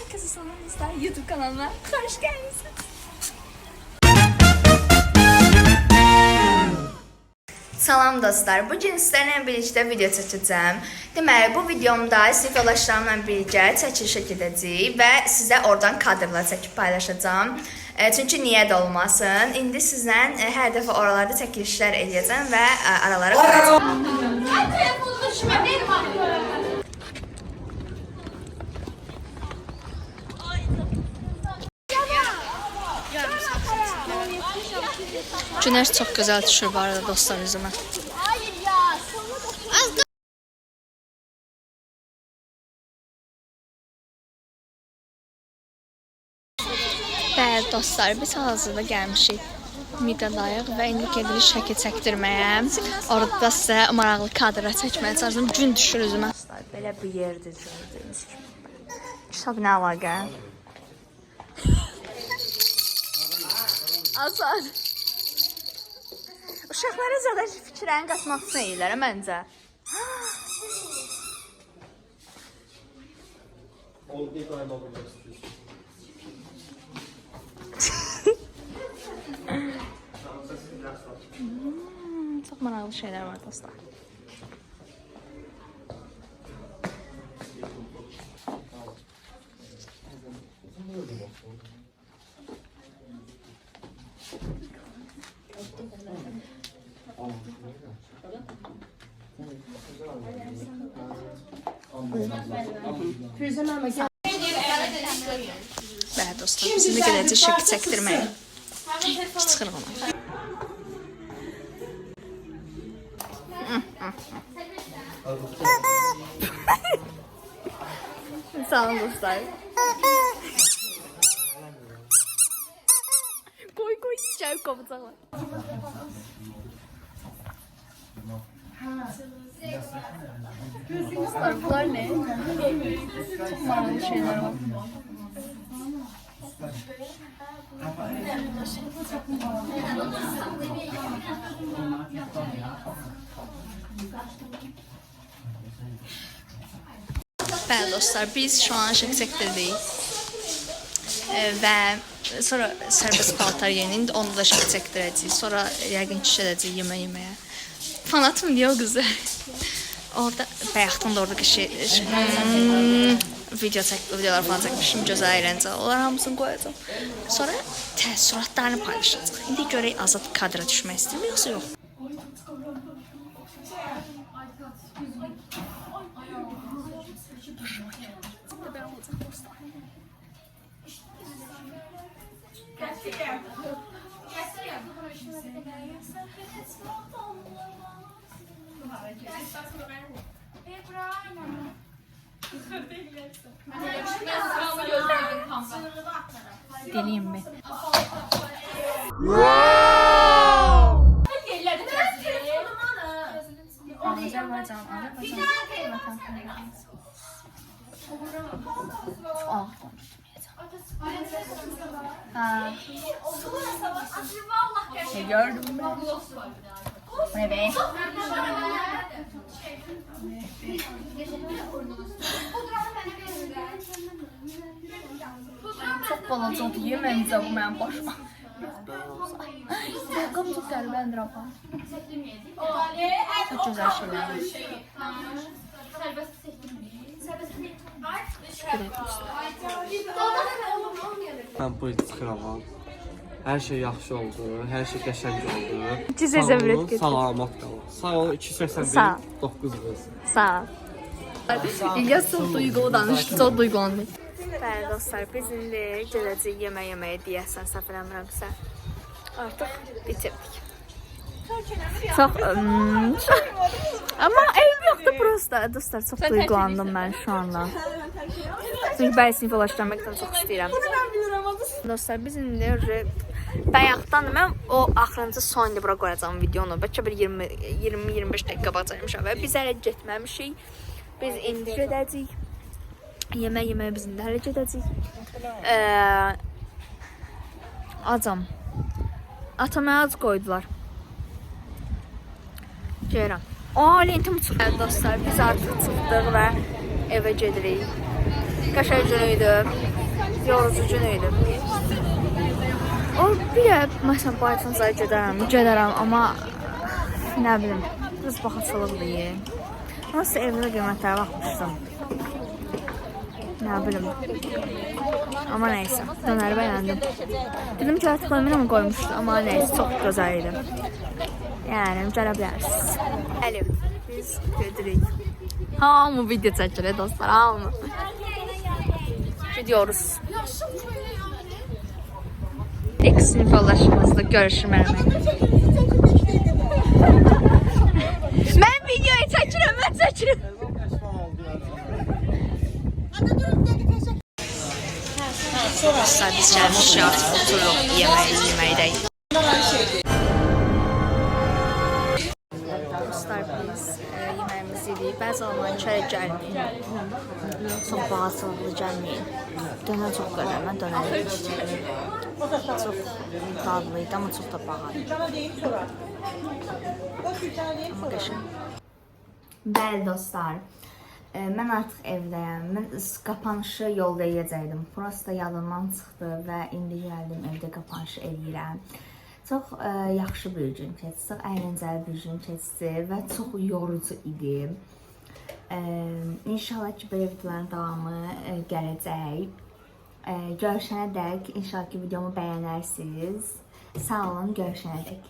Herkese sonunda YouTube kanalına hoş geldiniz. Salam dostlar, bugün sizlərlə birlikdə video çəkəcəm. Deməli, bu videomda sinif yoldaşlarımla birgə çəkiliş edəcəyik və sizə oradan kadrlar çəkib paylaşacağım. Çünki niyə də olmasın. İndi sizlə hər dəfə oralarda çəkilişlər edəcəm və aralara qoyacağım. Güneş çok güzel düşür bu arada dostlar üzümə. Bəli dostlar, biz hazırda gəlmişik Midadayıq və indi gedirik şəkil çəkdirməyə. Orada da sizə maraqlı kadrlar çəkməyə çalışacağım. Gün düşür üzümə. Belə bir yerdir gördüyünüz kimi. Kitab nə əlaqə? Azad. Uşaqlara zada fikirlərini qatmaq üçün edirlər məncə. Çox maraqlı şeylər var dostlar. Bəli dostlar, biz indi gedəcəyik şəkil çəkdirməyə. Çıxırıq ona. Sağ olun dostlar. Koy içeri kovacaqlar. Dostlar, bunlar ne? Çok maraqlı şeyler var. Bəli dostlar, biz şu an şəkil çəkdirdik və sonra sərbəst paltar yeni, onu da şəkil çəkdirəcəyik. Sonra yəqin ki edəcəyik yeməyə. Fanatım diyor o qızı. Orada bayaqdan da orada videolar falan çəkmişim, gözəl əyləncə. Onlar hamısını qoyacağım. Sonra təəssüratlarını paylaşacağıq. İndi görək Azad kadra düşmək istəyir, yoxsa yox? Deneyim mi? Azerbaycan. Gördüm mü? Ne be? Çok balaca oldu, yeməyəcəm bu mənim başıma. Qəm çox qəribəndir apa. Çok güzel şeyler var. Şükür etmişler. Ben bu çıxıram. Hər şey yaxşı oldu, hər şey qəşəng oldu. Cizə zəvrət getdi. Salamat qalın. Sağ ol, 281, 9 qız. Sağ ol. İlyas çox duygulu danışdı, çox duygulandı. Bəli dostlar, biz indi gedəcəyik yeməyə deyəsən, səhv eləmirəmsə. Artıq bitirdik. Çox amma eyb yoxdur prosta. Dostlar, çox duygulandım mən şu anda. Çünki bəzi sinif yoldaşlarımdan çox istəyirəm. Dostlar, biz indi bayaqdan mən o axırıncı sonda bura qoyacağım videonu. Bəlkə bir 20-25 dəqiqə baxacağam və biz hələ getməmişik. Biz indi gedəcəyik. Yeməyə biz indi hələ gedəcəyik. Acam. Atama az qoydular. Gəlirəm. Lentim uçur. Dostlar, biz artıq çıxdıq və evə gedirik. Qəşəng gün idi. yorucu gün idi. O bir də məsələn Baytınızaya gedərəm, amma nə bilim, biraz baxaçılıqdır. Nasıl evdə qiymətlərə baxmışdım. Nə bilim. Amma neysə, dönəri bəyəndim. Dedim ki, artıq koymuram qoymuşdu, amma neysə, çox gözəl idi. Yəni, gələ bilərsiniz. Əli, biz gedirik. Hamı video çəkilir, dostlar, hamı. Gidiyoruz. İlk sinif yoldaşımızla görüşürəm. Mən videoyu çəkirəm, mən çəkirəm. Dostlar, biz gəlmişik, artıq oturuq, yeməkdəyik. Dostlar, biz yeməyimizi yedik. Bəzi zaman çaya gəlməyin. Çox bağırsılıqlı gəlməyin. Dönər çox gözəl, mən dönər yemişdim. Çox dadlıydı, amma çox da bağlı. Amma qəşəng. Bəli dostlar, mən artıq evdəyəm. Mən qapanışı yolda edəcəkdim. Prosta yadımdan çıxdı və indi gəldim, evdə qapanışı edirəm. Çox yaxşı bir gün keçdi, çox əyləncəli bir gün keçdi və çox yorucu idi. İnşallah ki, belə videoların davamı gələcək. Görüşənə dək, inşallah ki, videomu bəyənərsiniz. Sağ olun, görüşənə dək.